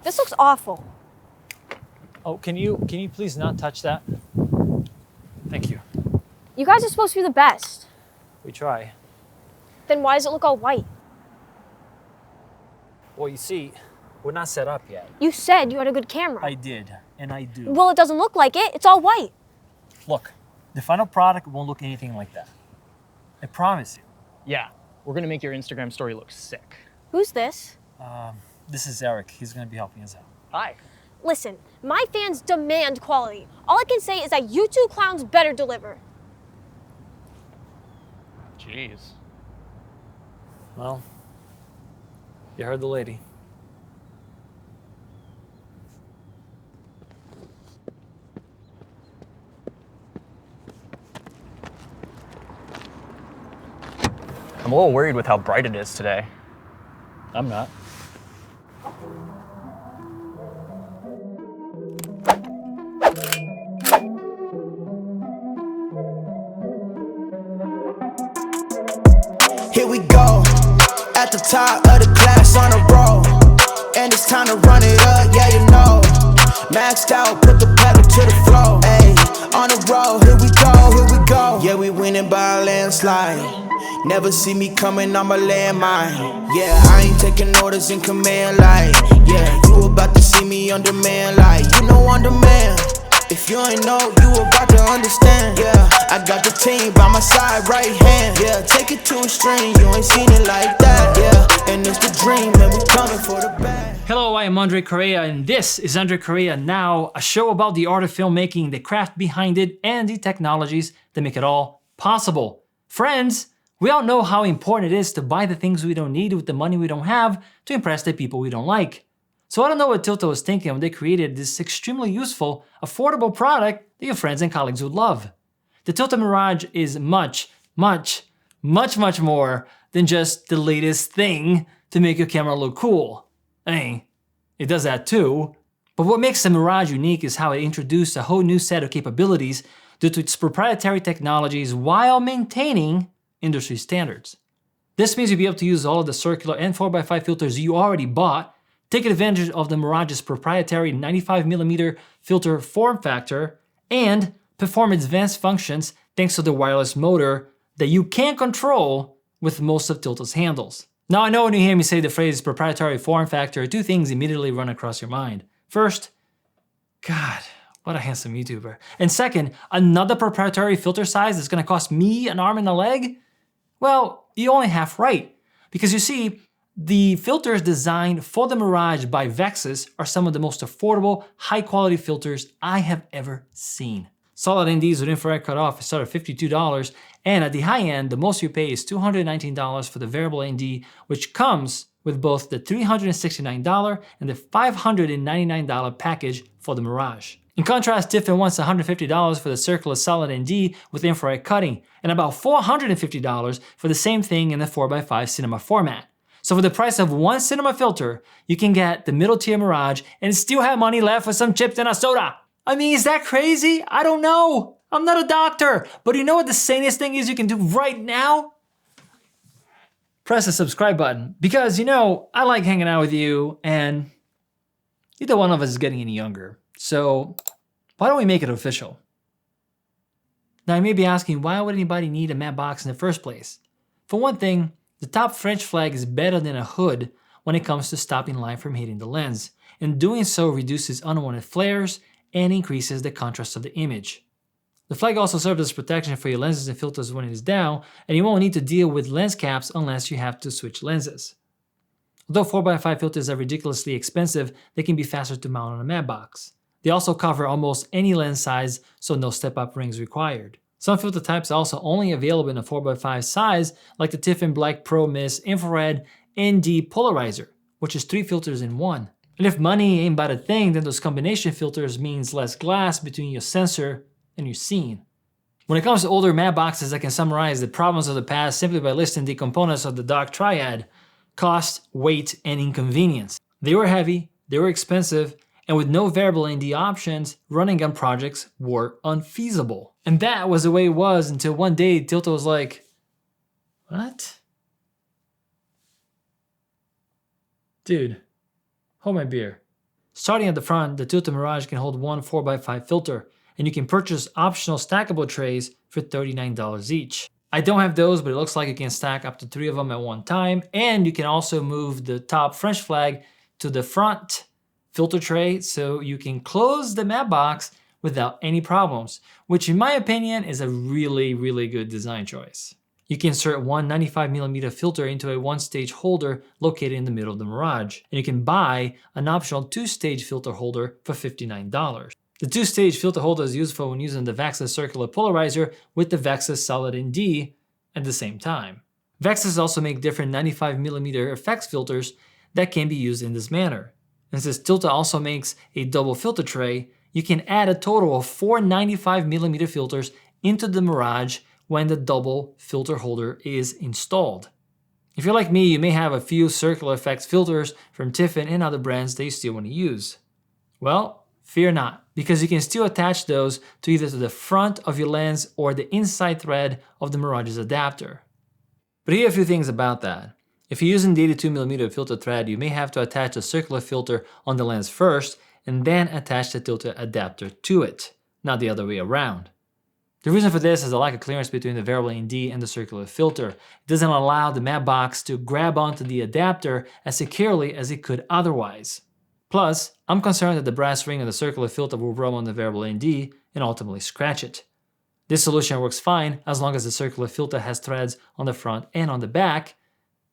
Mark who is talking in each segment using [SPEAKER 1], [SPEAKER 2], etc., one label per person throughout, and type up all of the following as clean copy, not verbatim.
[SPEAKER 1] This looks awful.
[SPEAKER 2] Oh, can you please not touch that? Thank you.
[SPEAKER 1] You guys are supposed to be the best.
[SPEAKER 2] We try.
[SPEAKER 1] Then why does it look all white?
[SPEAKER 2] Well, you see, we're not set up yet.
[SPEAKER 1] You said you had a good camera.
[SPEAKER 2] I did, and I do.
[SPEAKER 1] Well, it doesn't look like it. It's all white.
[SPEAKER 2] Look, the final product won't look anything like that. I promise you.
[SPEAKER 3] Yeah, we're gonna make your Instagram story look sick.
[SPEAKER 1] Who's this?
[SPEAKER 2] This is Eric. He's going to be helping us out.
[SPEAKER 3] Hi.
[SPEAKER 1] Listen, my fans demand quality. All I can say is that you two clowns better deliver.
[SPEAKER 3] Jeez.
[SPEAKER 2] Well, you heard the lady.
[SPEAKER 3] I'm a little worried with how bright it is today.
[SPEAKER 2] I'm not.
[SPEAKER 4] Here we go, at the top of the class on a roll, and it's time to run it up, yeah you know. Maxed out, put the pedal to the floor, ayy, on the road, here we go. Yeah, we winning by a landslide. Never see me coming on my landmine. Yeah, I ain't taking orders in command like, yeah, you about to see me on demand like, you know on demand. If you ain't know, you about to understand. Yeah, I got the team by my side, right hand. Yeah, take it to a string, you ain't seen it like that. Yeah, and it's the dream, and we coming for the bag.
[SPEAKER 2] Hello, I am Andre Correa, and this is AndreCorreaNow, a show about the art of filmmaking, the craft behind it, and the technologies that make it all possible. Friends, we all know how important it is to buy the things we don't need with the money we don't have to impress the people we don't like. So I don't know what Tilta was thinking when they created this extremely useful, affordable product that your friends and colleagues would love. The Tilta Mirage is much more than just the latest thing to make your camera look cool. I mean, it does that too. But what makes the Mirage unique is how it introduced a whole new set of capabilities due to its proprietary technologies while maintaining industry standards. This means you'll be able to use all of the circular and 4x5 filters you already bought, take advantage of the Mirage's proprietary 95mm filter form factor, and perform advanced functions thanks to the wireless motor that you can't control with most of Tilta's handles. Now I know when you hear me say the phrase proprietary form factor, two things immediately run across your mind. First, God, what a handsome YouTuber. And second, another proprietary filter size that's gonna cost me an arm and a leg? Well, you only half right. Because you see, the filters designed for the Mirage by Vaxis are some of the most affordable, high-quality filters I have ever seen. Solid NDs with infrared cutoff start at $52, and at the high end, the most you pay is $219 for the variable ND, which comes with both the $369 and the $599 package for the Mirage. In contrast, Tiffin wants $150 for the circular solid ND with infrared cutting, and about $450 for the same thing in the 4x5 cinema format. So for the price of one cinema filter, you can get the middle tier Mirage and still have money left for some chips and a soda. I mean, is that crazy? I don't know. I'm not a doctor, but you know what the sanest thing is you can do right now? Press the subscribe button, because you know, I like hanging out with you, and neither one of us is getting any younger. So why don't we make it official? Now you may be asking, why would anybody need a matte box in the first place? For one thing, the top French flag is better than a hood when it comes to stopping light from hitting the lens, and doing so reduces unwanted flares and increases the contrast of the image. The flag also serves as protection for your lenses and filters when it is down, and you won't need to deal with lens caps unless you have to switch lenses. Although 4x5 filters are ridiculously expensive, they can be faster to mount on a matte box. They also cover almost any lens size, so no step-up rings required. Some filter types are also only available in a 4x5 size, like the Tiffin Black Pro Mist Infrared ND Polarizer, which is 3 filters in one. And if money ain't about a thing, then those combination filters means less glass between your sensor and your scene. When it comes to older matte boxes, I can summarize the problems of the past simply by listing the components of the dark triad: cost, weight, and inconvenience. They were heavy, they were expensive, and with no variable ND options, running gun projects were unfeasible. And that was the way it was until one day Tilta was like, what? Dude, hold my beer. Starting at the front, the Tilta Mirage can hold one 4x5 filter, and you can purchase optional stackable trays for $39 each. I don't have those, but it looks like you can stack up to 3 of them at one time, and you can also move the top French flag to the front filter tray so you can close the matte box without any problems, which in my opinion is a really, really good design choice. You can insert one 95mm filter into a one-stage holder located in the middle of the Mirage, and you can buy an optional 2-stage filter holder for $59. The 2-stage filter holder is useful when using the Vaxis circular polarizer with the Vaxis solid ND at the same time. Vaxis also make different 95mm effects filters that can be used in this manner. And since Tilta also makes a double filter tray, you can add a total of 4 95mm filters into the Mirage when the double filter holder is installed. If you're like me, you may have a few circular effects filters from Tiffin and other brands that you still want to use. Well, fear not, because you can still attach those to either to the front of your lens or the inside thread of the Mirage's adapter. But here are a few things about that. If you're using the 82mm filter thread, you may have to attach a circular filter on the lens first and then attach the Tilta adapter to it, not the other way around. The reason for this is a lack of clearance between the variable ND and the circular filter. It doesn't allow the matte box to grab onto the adapter as securely as it could otherwise. Plus, I'm concerned that the brass ring of the circular filter will rub on the variable ND and ultimately scratch it. This solution works fine as long as the circular filter has threads on the front and on the back,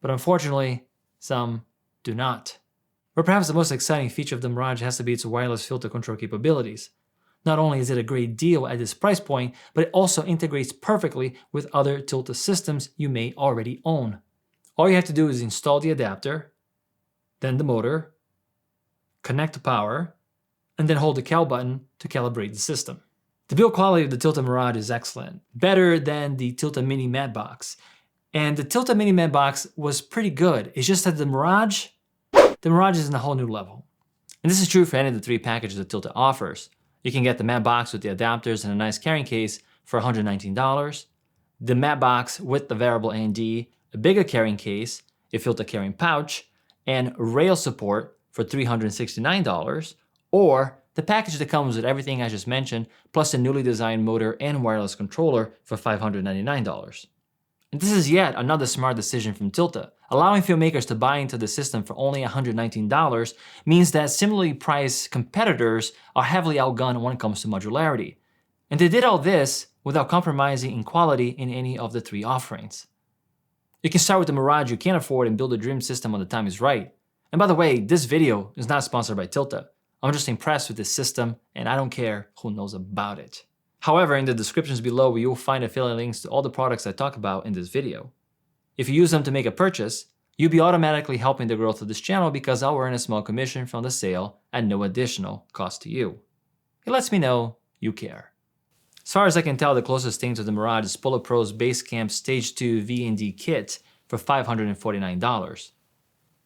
[SPEAKER 2] but unfortunately, some do not. But perhaps the most exciting feature of the Mirage has to be its wireless filter control capabilities. Not only is it a great deal at this price point, but it also integrates perfectly with other Tilta systems you may already own. All you have to do is install the adapter, then the motor, connect to power, and then hold the cal button to calibrate the system. The build quality of the Tilta Mirage is excellent, better than the Tilta Mini Matte Box. And the Tilta Mini Matte Box was pretty good. It's just that the Mirage is in a whole new level. And this is true for any of the 3 packages that Tilta offers. You can get the matte box with the adapters and a nice carrying case for $119, the matte box with the variable ND, a bigger carrying case, a filter carrying pouch, and rail support for $369, or the package that comes with everything I just mentioned, plus a newly designed motor and wireless controller for $599. And this is yet another smart decision from Tilta. Allowing filmmakers to buy into the system for only $119 means that similarly priced competitors are heavily outgunned when it comes to modularity. And they did all this without compromising in quality in any of the 3 offerings. You can start with the Mirage you can afford and build a dream system when the time is right. And by the way, this video is not sponsored by Tilta. I'm just impressed with this system and I don't care who knows about it. However, in the descriptions below, you'll find affiliate links to all the products I talk about in this video. If you use them to make a purchase, you'll be automatically helping the growth of this channel because I'll earn a small commission from the sale at no additional cost to you. It lets me know you care. As far as I can tell, the closest thing to the Mirage is PolarPro's Basecamp Stage 2 VND Kit for $549.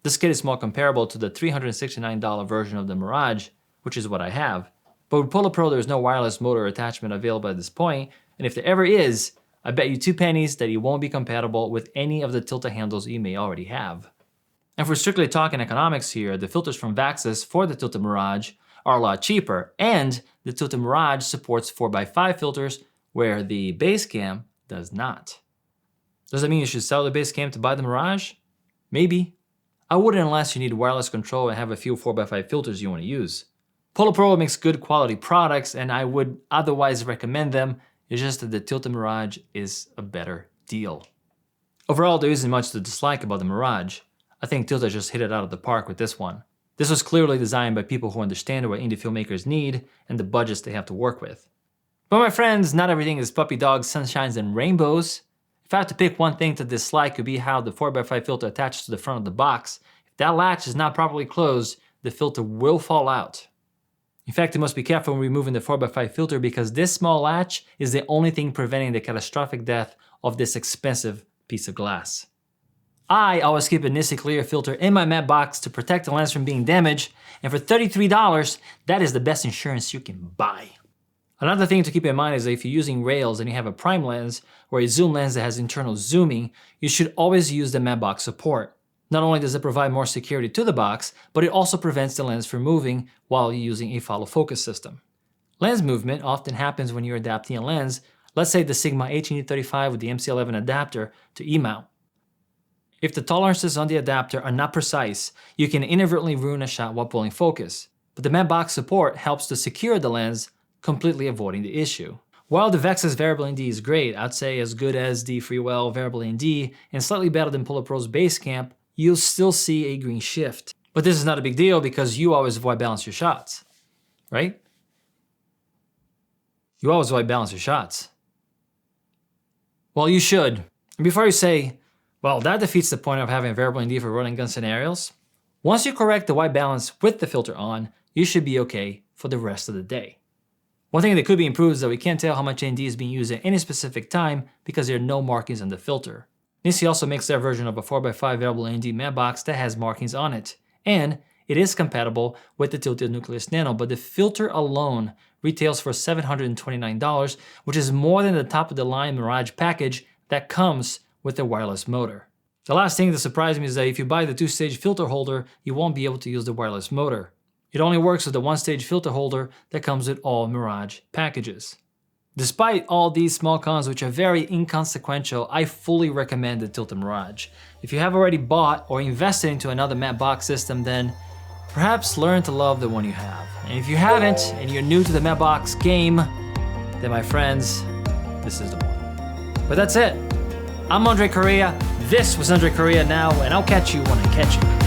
[SPEAKER 2] This kit is more comparable to the $369 version of the Mirage, which is what I have. But with PolarPro, there's no wireless motor attachment available at this point, and if there ever is, I bet you 2 pennies that it won't be compatible with any of the Tilta handles you may already have. And if we're strictly talking economics here, the filters from Vaxis for the Tilta Mirage are a lot cheaper, and the Tilta Mirage supports 4x5 filters where the Basecamp does not. Does that mean you should sell the Basecamp to buy the Mirage? Maybe. I wouldn't unless you need wireless control and have a few 4x5 filters you want to use. PolarPro makes good quality products and I would otherwise recommend them. It's just that the Tilta Mirage is a better deal. Overall, there isn't much to dislike about the Mirage. I think Tilta just hit it out of the park with this one. This was clearly designed by people who understand what indie filmmakers need and the budgets they have to work with. But my friends, not everything is puppy dogs, sunshines, and rainbows. If I had to pick one thing to dislike, it would be how the 4x5 filter attaches to the front of the box. If that latch is not properly closed, the filter will fall out. In fact, you must be careful when removing the 4x5 filter because this small latch is the only thing preventing the catastrophic death of this expensive piece of glass. I always keep a Nisi Clear filter in my matte box to protect the lens from being damaged, and for $33, that is the best insurance you can buy. Another thing to keep in mind is that if you're using rails and you have a prime lens or a zoom lens that has internal zooming, you should always use the matte box support. Not only does it provide more security to the box, but it also prevents the lens from moving while you're using a follow focus system. Lens movement often happens when you're adapting a lens, let's say the Sigma H&D35 with the MC11 adapter to E-mount. If the tolerances on the adapter are not precise, you can inadvertently ruin a shot while pulling focus, but the matte box support helps to secure the lens, completely avoiding the issue. While the Vaxis Variable AND is great, I'd say as good as the Freewell Variable AND and slightly better than PolarPro's Basecamp, you'll still see a green shift. But this is not a big deal because you always white balance your shots, right? You always white balance your shots. Well, you should. And before you say, well, that defeats the point of having a variable AND for running gun scenarios, once you correct the white balance with the filter on, you should be okay for the rest of the day. One thing that could be improved is that we can't tell how much AND is being used at any specific time because there are no markings on the filter. Nissi also makes their version of a 4x5 variable AND matte box that has markings on it. And it is compatible with the Tilta Nucleus Nano, but the filter alone retails for $729, which is more than the top of the line Mirage package that comes with a wireless motor. The last thing that surprised me is that if you buy the 2-stage filter holder, you won't be able to use the wireless motor. It only works with the 1-stage filter holder that comes with all Mirage packages. Despite all these small cons which are very inconsequential, I fully recommend the Tilta Mirage. If you have already bought or invested into another matte box system, then perhaps learn to love the one you have. And if you haven't, and you're new to the matte box game, then my friends, this is the one. But that's it. I'm Andre Correa, this was AndreCorreaNow, and I'll catch you when I catch you.